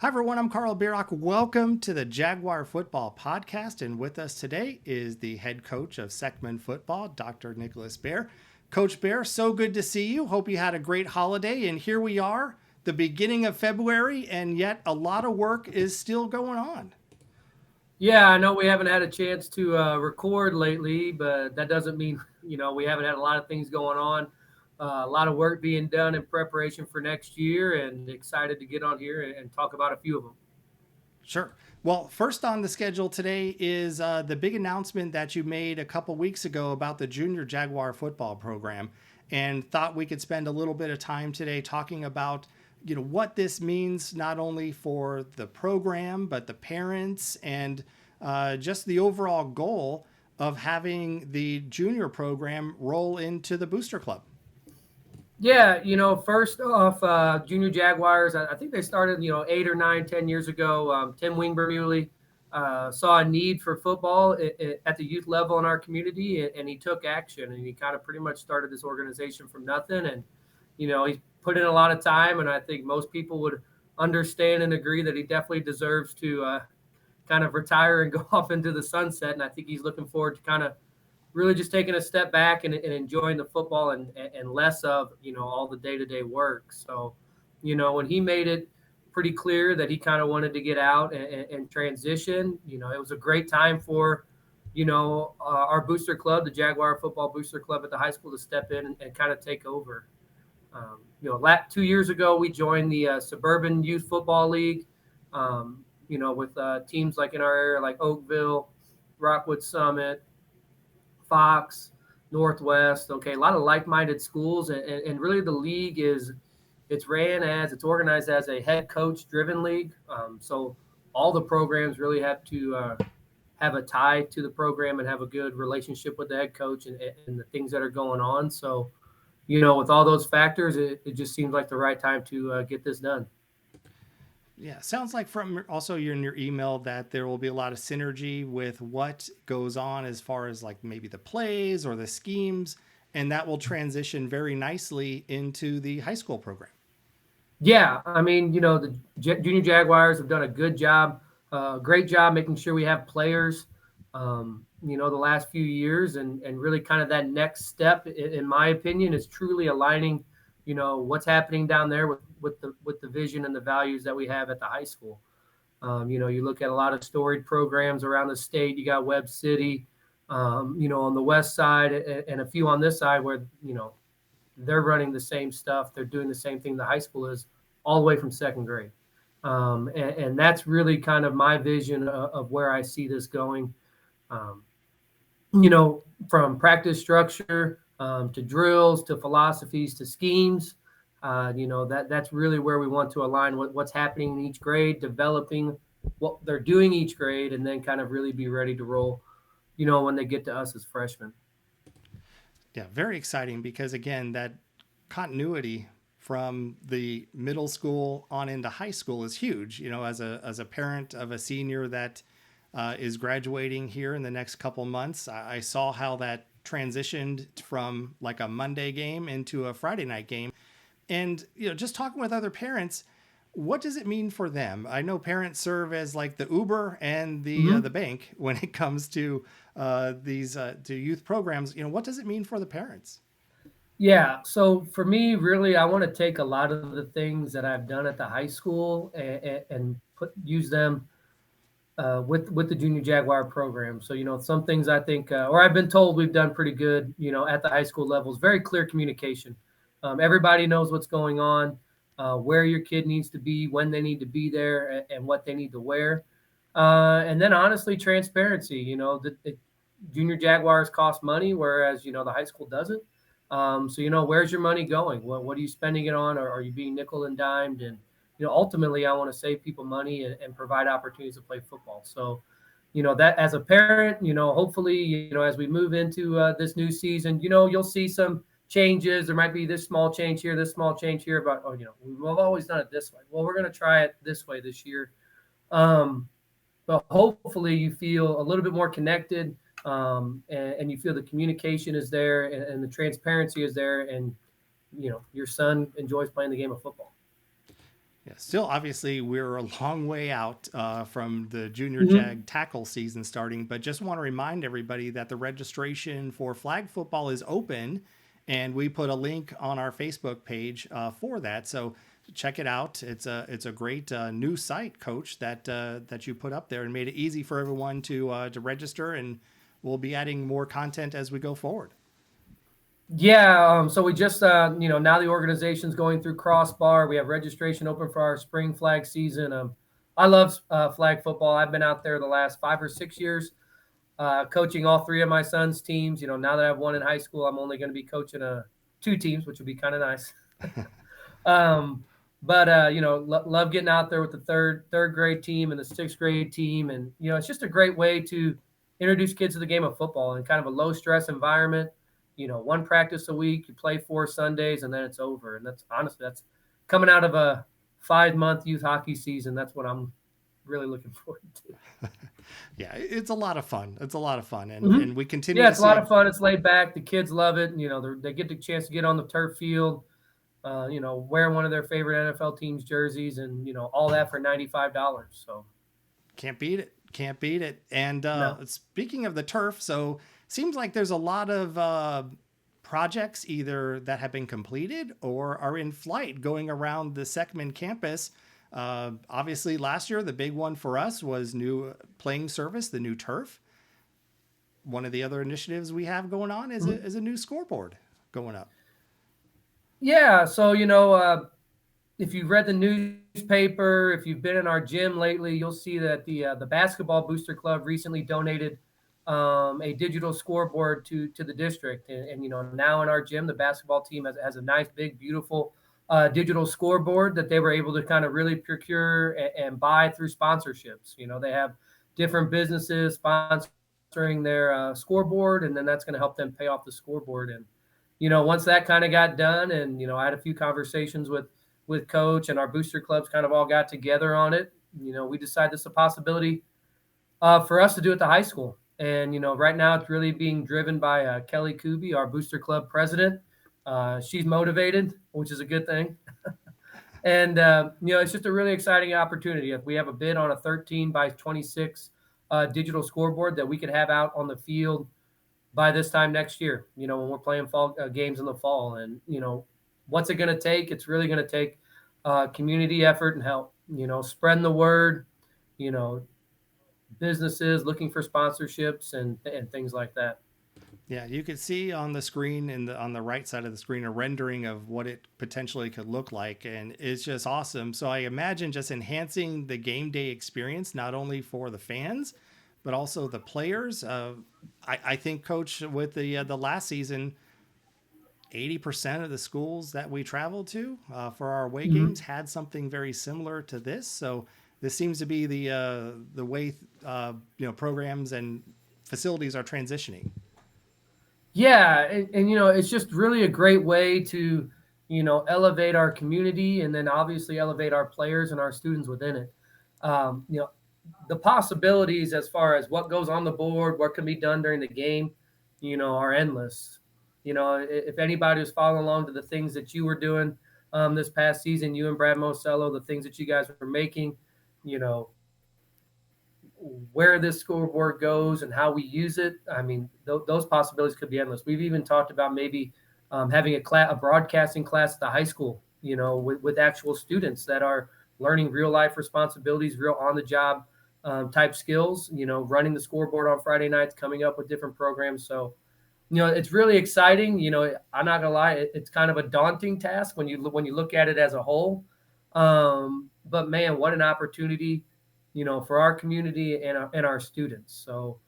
everyone. I'm Carl Bierach. Welcome to the Jaguar Football Podcast. And with us today is the head coach of Seckman Football, Dr. Nicholas Baer. Coach Baer, so good to see you. Hope you had a great holiday. And here we are, the beginning of February, and yet a lot of work is still going on. Yeah, I know we haven't had a chance to record lately, but that doesn't mean, we haven't had a lot of things going on. A lot of work being done in preparation for next year, and excited to get on here and talk about a few of them. Sure. Well, first on the schedule today is the big announcement that you made a couple weeks ago about the Junior Jaguar Football Program, and thought we could spend a little bit of time today talking about what this means not only for the program but the parents and just the overall goal of having the junior program roll into the Booster Club. Yeah, first off, Junior Jaguars, I think they started, 8 or 9, 10 years ago. Tim Wingbermuley saw a need for football at the youth level in our community, and he took action, and he kind of pretty much started this organization from nothing. And, he put in a lot of time, and I think most people would understand and agree that he definitely deserves to kind of retire and go off into the sunset. And I think he's looking forward to kind of really just taking a step back and enjoying the football and less of, all the day-to-day work. So, when he made it pretty clear that he kind of wanted to get out and transition, it was a great time for, our booster club, the Jaguar Football Booster Club at the high school, to step in and kind of take over. 2 years ago, we joined the Suburban Youth Football League, with teams like in our area, like Oakville, Rockwood Summit, Fox, Northwest. Okay, a lot of like-minded schools, and really the league it's organized as a head coach driven league. So all the programs really have to have a tie to the program and have a good relationship with the head coach and the things that are going on. So, with all those factors, it just seems like the right time to get this done. Yeah, sounds like from also in your email that there will be a lot of synergy with what goes on as far as like maybe the plays or the schemes, and that will transition very nicely into the high school program. Yeah, I mean, the Junior Jaguars have done a good job, great job making sure we have players, the last few years, and really kind of that next step, in my opinion, is truly aligning, what's happening down there with the vision and the values that we have at the high school. You look at a lot of storied programs around the state. You got Webb City, on the west side, and a few on this side where, they're running the same stuff. They're doing the same thing the high school is, all the way from second grade. And that's really kind of my vision of where I see this going. From practice structure to drills to philosophies to schemes, that's really where we want to align what's happening in each grade, developing what they're doing each grade, and then kind of really be ready to roll, when they get to us as freshmen. Yeah, very exciting because again, that continuity from the middle school on into high school is huge. As a parent of a senior that is graduating here in the next couple months, I saw how that transitioned from like a Monday game into a Friday night game. And, just talking with other parents, what does it mean for them? I know parents serve as like the Uber and the bank when it comes to these to youth programs. What does it mean for the parents? Yeah. So for me, really, I want to take a lot of the things that I've done at the high school and use them with the Junior Jaguar program. So, some things I think, or I've been told we've done pretty good, at the high school levels. Very clear communication. Everybody knows what's going on, where your kid needs to be, when they need to be there, and what they need to wear. And then honestly, transparency. The Junior Jaguars cost money, whereas, the high school doesn't. So, where's your money going? What are you spending it on? Or are you being nickel and dimed? And, ultimately, I want to save people money and provide opportunities to play football. So, that as a parent, hopefully, as we move into this new season, you'll see some changes. There might be this small change here, this small change here, but, we've always done it this way. Well, we're going to try it this way this year. But hopefully you feel a little bit more connected, and you feel the communication is there and the transparency is there, and your son enjoys playing the game of football. Yeah, still, obviously, we're a long way out from the Junior Mhm. Jag tackle season starting, but just want to remind everybody that the registration for flag football is open, and we put a link on our Facebook page for that. So check it out. It's a great new site, Coach, that you put up there and made it easy for everyone to register, and we'll be adding more content as we go forward. Yeah, so we just, now the organization's going through crossbar. We have registration open for our spring flag season. I love flag football. I've been out there the last 5 or 6 years, coaching all three of my son's teams. Now that I have one in high school, I'm only going to be coaching two teams, which would be kind of nice. But love getting out there with the third grade team and the sixth grade team, and it's just a great way to introduce kids to the game of football in kind of a low stress environment. One practice a week, you play 4 Sundays, and then it's over. And that's coming out of a 5-month youth hockey season. That's what I'm really looking forward to. Yeah, it's a lot of fun. It's a lot of fun, and Mm-hmm. and we continue Yeah, to it's a lot see. of fun. It's laid back. The kids love it. They get the chance to get on the turf field, wear one of their favorite NFL teams jerseys, and all that for $95. So Can't beat it. Can't beat it. And no. speaking of the turf, so seems like there's a lot of projects either that have been completed or are in flight going around the Seckman campus. Obviously, last year the big one for us was new playing service, the new turf. One of the other initiatives we have going on is Mhm. a new scoreboard going up. Yeah, so if you've read the newspaper, if you've been in our gym lately, you'll see that the Basketball Booster Club recently donated a digital scoreboard to the district, and now in our gym, the basketball team has a nice, big, beautiful digital scoreboard that they were able to kind of really procure and buy through sponsorships. They have different businesses sponsoring their scoreboard, and then that's going to help them pay off the scoreboard. And once that kind of got done, and I had a few conversations with coach, and our booster clubs kind of all got together on it. We decided this is a possibility for us to do at the high school. And right now it's really being driven by Kelly Kuby, our booster club president. She's motivated, which is a good thing. And it's just a really exciting opportunity. If we have a bid on a 13 by 26 digital scoreboard that we could have out on the field by this time next year, when we're playing fall games in the fall. And what's it going to take? It's really going to take community effort and help. Spreading the word. You know, businesses looking for sponsorships and things like that. Yeah, you could see on the screen on the right side of the screen a rendering of what it potentially could look like, and it's just awesome. So I imagine just enhancing the game day experience not only for the fans, but also the players. I think, Coach, with the last season, 80% of the schools that we traveled to for our away Mm-hmm. games had something very similar to this. So this seems to be the way programs and facilities are transitioning. Yeah, and it's just really a great way to elevate our community, and then obviously elevate our players and our students within it. Um, you know, the possibilities as far as what goes on the board, what can be done during the game, are endless. If anybody was following along to the things that you were doing this past season, you and Brad Mosello, the things that you guys were making, you know, where this scoreboard goes and how we use it. I mean, those possibilities could be endless. We've even talked about maybe having a broadcasting class at the high school, with actual students that are learning real life responsibilities, real on the job type skills, running the scoreboard on Friday nights, coming up with different programs. So, it's really exciting. I'm not gonna lie, it's kind of a daunting task when you look at it as a whole. But man, what an opportunity, for our community and our students. So,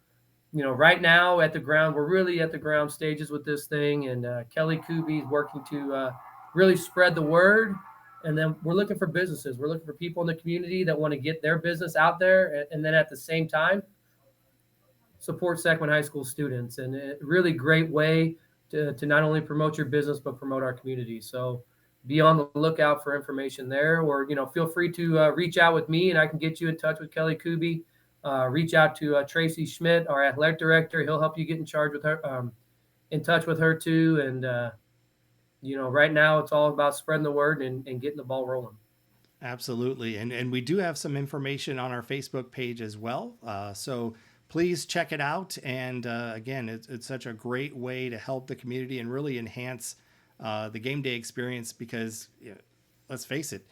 right now at the ground, we're really at the ground stages with this thing, and Kelly Kuby is working to really spread the word. And then we're looking for businesses. We're looking for people in the community that want to get their business out there, and then at the same time support Seckman High School students. And a really great way to not only promote your business but promote our community. So be on the lookout for information there, or feel free to reach out with me, and I can get you in touch with Kelly Kuby. Reach out to Tracy Schmidt, our athletic director. He'll help you get in charge with her, in touch with her too. And right now it's all about spreading the word and getting the ball rolling. Absolutely. And we do have some information on our Facebook page as well. So please check it out. And again, it's such a great way to help the community and really enhance the game day experience because, let's face it,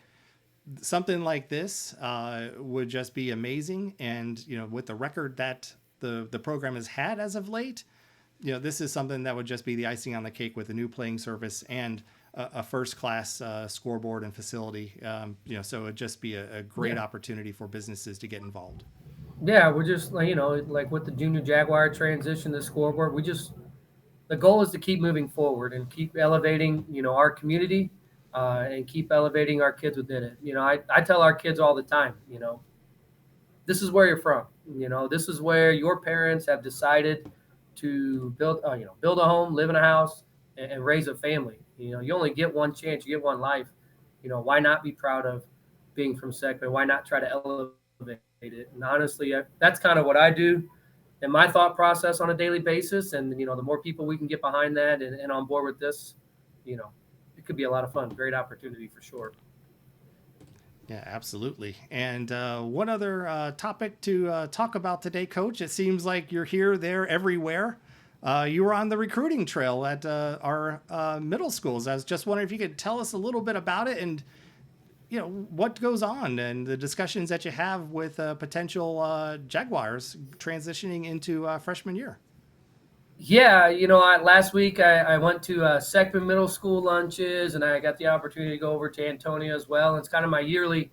something like this would just be amazing. And, with the record that the program has had as of late, this is something that would just be the icing on the cake with a new playing service and a first class scoreboard and facility. So it'd just be a great opportunity for businesses to get involved. Yeah, we're just like with the Junior Jaguar transition, the scoreboard. The goal is to keep moving forward and keep elevating, our community, and keep elevating our kids within it. I tell our kids all the time, this is where you're from. This is where your parents have decided to build a home, live in a house, and raise a family. You only get one chance, you get one life. Why not be proud of being from Seckman? Why not try to elevate it? And honestly, that's kind of what I do in my thought process on a daily basis. And the more people we can get behind that and on board with this, it could be a lot of fun. Great opportunity for sure. Yeah, absolutely. And one other topic to talk about today, Coach. It seems like you're here, there, everywhere. You were on the recruiting trail at our middle schools. I was just wondering if you could tell us a little bit about it and, what goes on and the discussions that you have with potential Jaguars transitioning into freshman year. Yeah, last week I went to Seckman Middle School lunches, and I got the opportunity to go over to Antonia as well. And it's kind of my yearly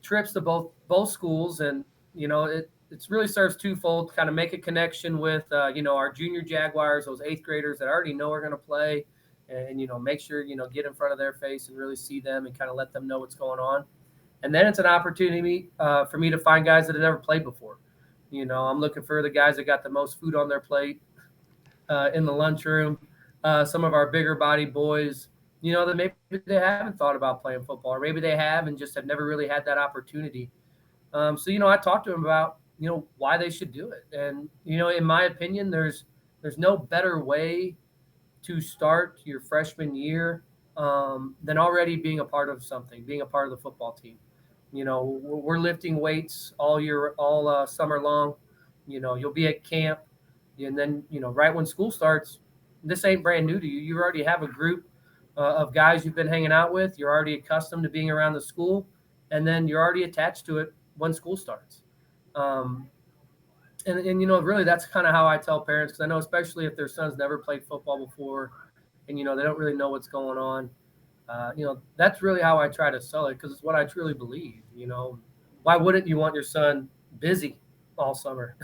trips to both schools, and it really serves twofold: kind of make a connection with our junior Jaguars, those eighth graders that I already know are going to play, and make sure get in front of their face and really see them and kind of let them know what's going on. And then it's an opportunity for me to find guys that have never played before. I'm looking for the guys that got the most food on their plate in the lunchroom. Some of our bigger body boys, that maybe they haven't thought about playing football, or maybe they have and just have never really had that opportunity. So I talked to them about why they should do it, and in my opinion, there's no better way to start your freshman year than already being a part of something, being a part of the football team. We're lifting weights all summer long. You'll be at camp, and then right when school starts, this ain't brand new to you. You already have a group of guys you've been hanging out with. You're already accustomed to being around the school, and then you're already attached to it when school starts. And really that's kind of how I tell parents, because I know especially if their son's never played football before, and they don't really know what's going on. That's really how I try to sell it, because it's what I truly believe. Why wouldn't you want your son busy all summer?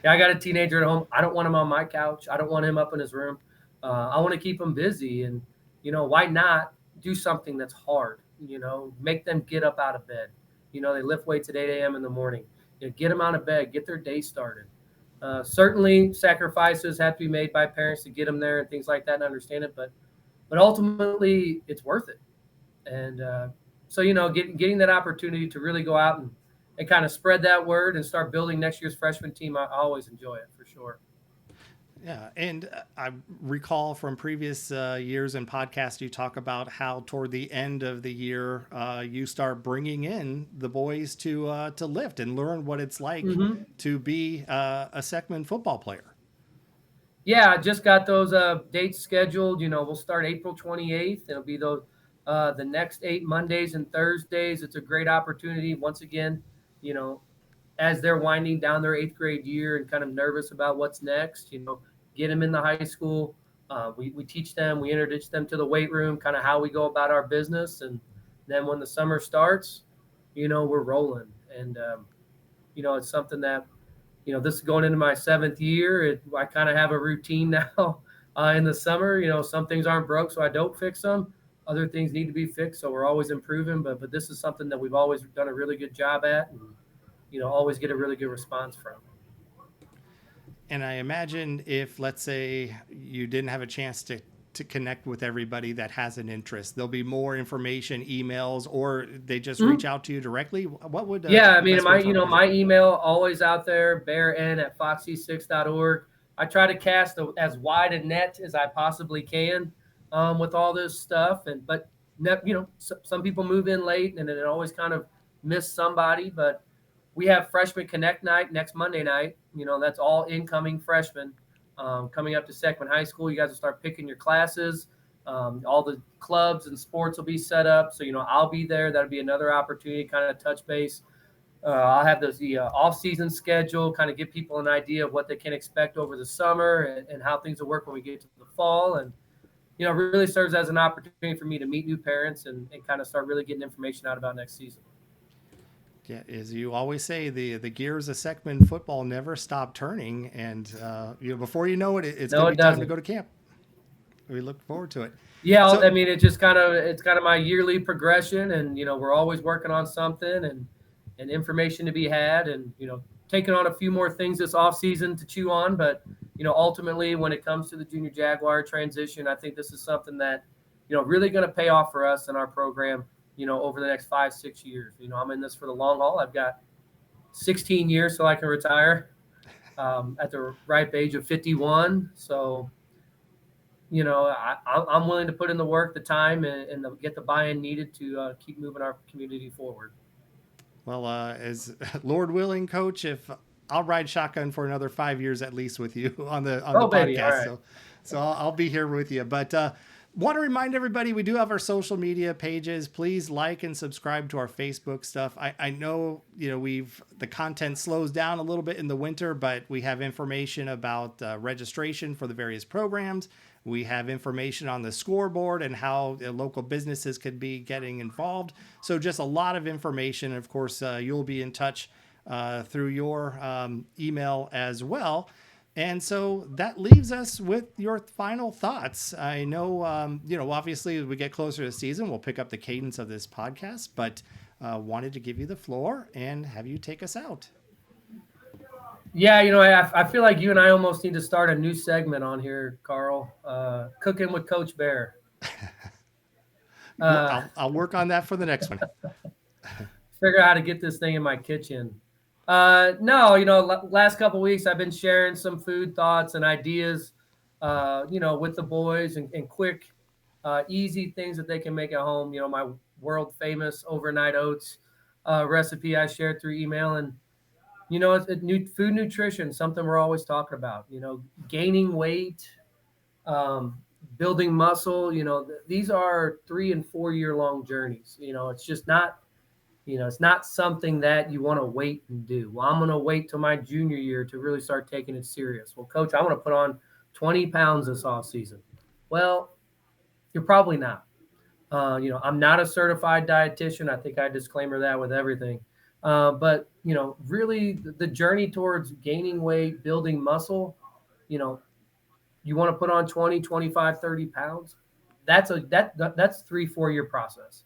Yeah, I got a teenager at home. I don't want him on my couch. I don't want him up in his room. I want to keep him busy, and why not do something that's hard? Make them get up out of bed. They lift weights at 8 a.m. in the morning. Get them out of bed, get their day started. Certainly, sacrifices have to be made by parents to get them there and things like that, and understand it. But ultimately, it's worth it. And so getting that opportunity to really go out and kind of spread that word and start building next year's freshman team, I always enjoy it for sure. Yeah, and I recall from previous years in podcasts, you talk about how toward the end of the year, you start bringing in the boys to lift and learn what it's like to be a Seckman football player. Yeah, I just got those dates scheduled. We'll start April 28th. It'll be the next 8 Mondays and Thursdays. It's a great opportunity. Once again, as they're winding down their 8th grade year and kind of nervous about what's next, get them in the high school. We teach them, we introduce them to the weight room, kind of how we go about our business. And then when the summer starts, we're rolling. And, it's something that, this is going into my 7th year. I kind of have a routine now in the summer. Some things aren't broke, so I don't fix them. Other things need to be fixed, so we're always improving. But this is something that we've always done a really good job at, and always get a really good response from. And I imagine if, let's say, you didn't have a chance to connect with everybody that has an interest, there'll be more information, emails, or they just reach out to you directly. What would my email always out there, baern@foxy6.org. I try to cast as wide a net as I possibly can with all this stuff, but some people move in late and then it always kind of miss somebody, but we have freshman connect night next Monday night. That's all incoming freshmen coming up to Seckman High School. You guys will start picking your classes. All the clubs and sports will be set up. So, I'll be there. That'll be another opportunity to kind of touch base. I'll have the off-season schedule, kind of give people an idea of what they can expect over the summer and how things will work when we get to the fall. And, really serves as an opportunity for me to meet new parents and kind of start really getting information out about next season. Yeah, as you always say, the gears of Seckman football never stop turning, and before you know it, it's going to be time to go to camp. We look forward to it. Yeah, so, I mean, it's kind of my yearly progression, and we're always working on something and information to be had, and taking on a few more things this off season to chew on. But ultimately, when it comes to the junior Jaguar transition, I think this is something that really going to pay off for us in our program. Over the next 5-6 years. I'm in this for the long haul. I've got 16 years so I can retire at the ripe age of 51. So, I'm willing to put in the work, the time, and get the buy-in needed to keep moving our community forward. Well, as Lord willing, Coach, if I'll ride shotgun for another 5 years at least with you on the baby, podcast. right. So I'll be here with you. But want to remind everybody, we do have our social media pages. Please like and subscribe to our Facebook stuff. I know, the content slows down a little bit in the winter, but we have information about registration for the various programs. We have information on the scoreboard and how local businesses could be getting involved. So just a lot of information. Of course, you'll be in touch through your email as well. And so that leaves us with your final thoughts. I know, obviously as we get closer to the season, we'll pick up the cadence of this podcast, but wanted to give you the floor and have you take us out. Yeah, I feel like you and I almost need to start a new segment on here, Carl. Cooking with Coach Baer. I'll work on that for the next one. Figure out how to get this thing in my kitchen. No, last couple of weeks I've been sharing some food thoughts and ideas, with the boys and quick, easy things that they can make at home. My world famous overnight oats recipe I shared through email, and it's food nutrition, something we're always talking about. Gaining weight, building muscle. These are 3 and 4 year long journeys. It's just not. It's not something that you want to wait and do. Well, I'm going to wait till my junior year to really start taking it serious. Well, Coach, I want to put on 20 pounds this off season. Well, you're probably not. I'm not a certified dietitian. I think I disclaimer that with everything. But, really the journey towards gaining weight, building muscle, you want to put on 20, 25, 30 pounds. That's 3-4 year process.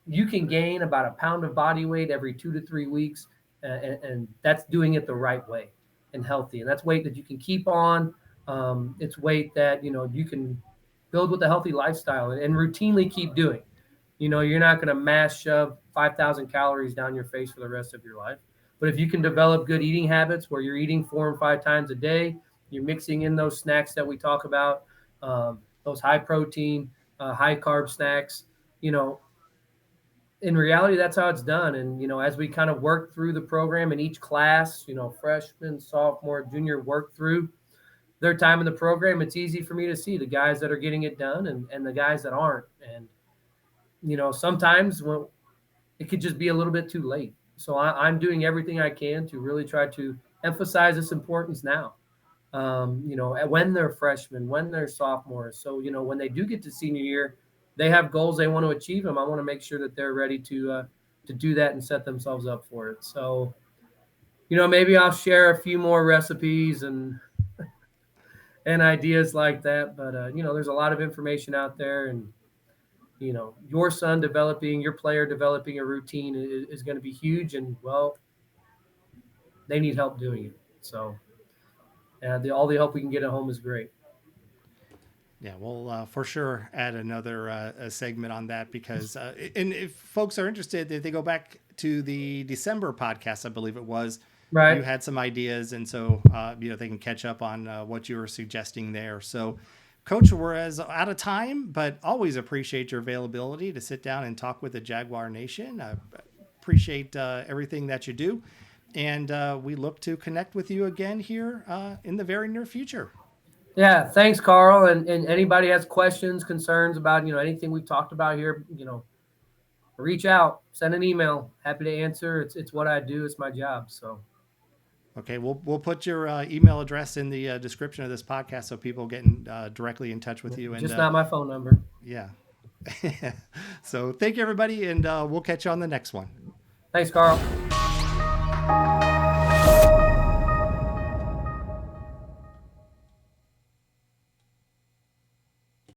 You can gain about a pound of body weight every 2 to 3 weeks, and that's doing it the right way and healthy. And that's weight that you can keep on. It's weight that, you can build with a healthy lifestyle and routinely keep doing. You're not going to mass shove 5,000 calories down your face for the rest of your life. But if you can develop good eating habits where you're eating 4 and 5 times a day, you're mixing in those snacks that we talk about, those high protein, high carb snacks, in reality, that's how it's done. And, as we kind of work through the program in each class, freshman, sophomore, junior, work through their time in the program, it's easy for me to see the guys that are getting it done and the guys that aren't. And, sometimes it could just be a little bit too late. So I'm doing everything I can to really try to emphasize its importance now. When they're freshmen, when they're sophomores. So, when they do get to senior year, they have goals they want to achieve them. I want to make sure that they're ready to do that and set themselves up for it. So, maybe I'll share a few more recipes and ideas like that. But, there's a lot of information out there, and, your player developing a routine is going to be huge. And, well, they need help doing it. So all the help we can get at home is great. Yeah, we'll for sure add another a segment on that because, and if folks are interested, if they go back to the December podcast, I believe it was, right, you had some ideas, and so they can catch up on what you were suggesting there. So Coach, we're out of time, but always appreciate your availability to sit down and talk with the Jaguar Nation. I appreciate everything that you do. And we look to connect with you again here in the very near future. Yeah, thanks, Carl. And anybody has questions, concerns about, anything we've talked about here, reach out, send an email. Happy to answer. It's what I do. It's my job. So. Okay, we'll put your email address in the description of this podcast so people get directly in touch with you. And just not my phone number. Yeah. So thank you, everybody, and we'll catch you on the next one. Thanks, Carl.